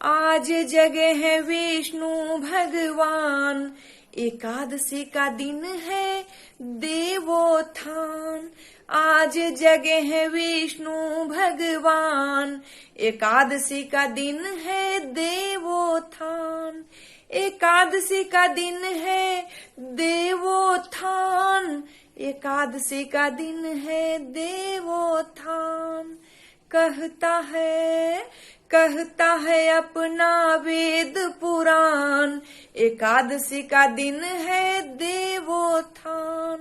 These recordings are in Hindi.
आज जगे हैं विष्णु भगवान, एकादशी का दिन है देवोत्थान। आज जगे हैं विष्णु भगवान, एकादशी का दिन है देवोत्थान। एकादशी का दिन है देवोत्थान, एकादशी का दिन है देवोत्थान। कहता है अपना वेद पुराण, एकादशी का दिन है देवोत्थान।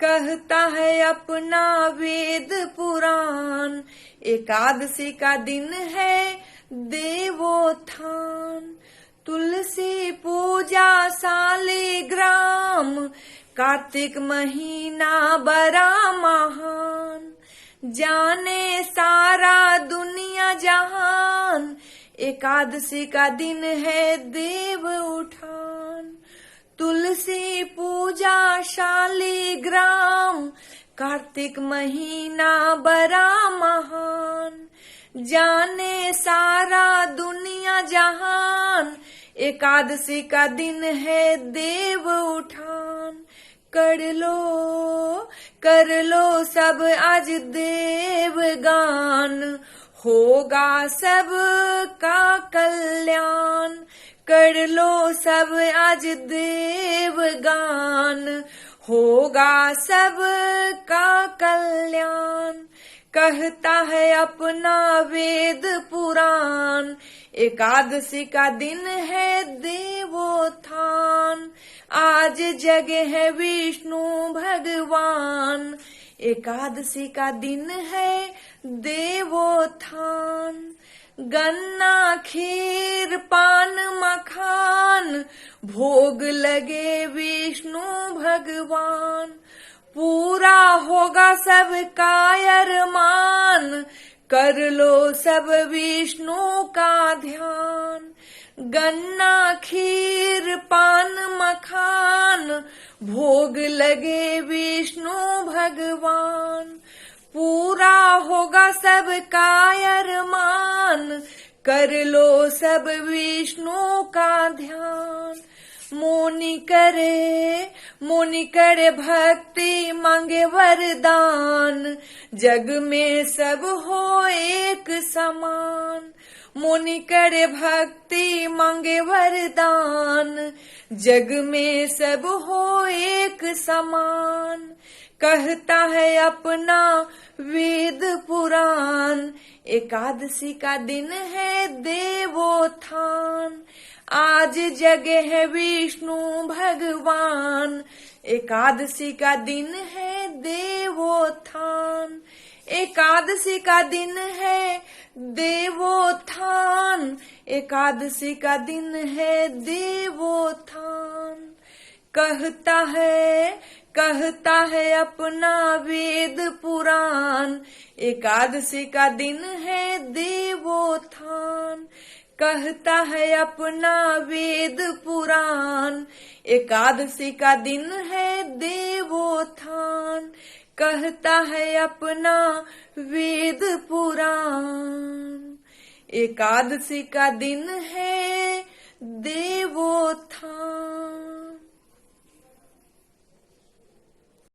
कहता है अपना वेद पुराण, एकादशी का दिन है देवोत्थान। तुलसी पूजा शालिग्राम, कार्तिक महीना बड़ा महान। जाने सारा दुनिया जहान, एकादशी का दिन है देव उठान। तुलसी पूजा शालिग्राम, कार्तिक महीना बड़ा महान। जाने सारा दुनिया जहान, एकादशी का दिन है देव उठान। कर लो सब आज देवगान, होगा सब का कल्याण। कर लो सब आज देवगान, होगा सब का कल्याण। कहता है अपना वेद पुराण, एकादशी का दिन है देवोत्थान। आज जगे है विष्णु भगवान, एकादशी का दिन है देवोत्थान। गन्ना खीर पान मखान, भोग लगे विष्णु भगवान। पूरा होगा सबका अरमान, कर लो सब विष्णु का ध्यान। गन्ना खीर पान मखान, भोग लगे विष्णु भगवान। पूरा होगा सबका अरमान, कर लो सब विष्णु का ध्यान। मोनि करे भक्ति मांगे वरदान, जग में सब हो एक समान। मोनि करे भक्ति मांगे वरदान, जग में सब हो एक समान। कहता है अपना वेद पुराण, एकादशी का दिन है देवोत्थान। आज जगे है विष्णु भगवान, एकादशी का दिन है देवोत्थान। एकादशी का दिन है देवोत्थान, एकादशी का दिन है देवोत्थान। कहता है अपना वेद पुराण, एकादशी का दिन है देवोत्थान। कहता है अपना वेद पुराण, एकादशी का दिन है देवोत्थान। कहता है अपना वेद पुराण, एकादशी का दिन है देवोत्थान।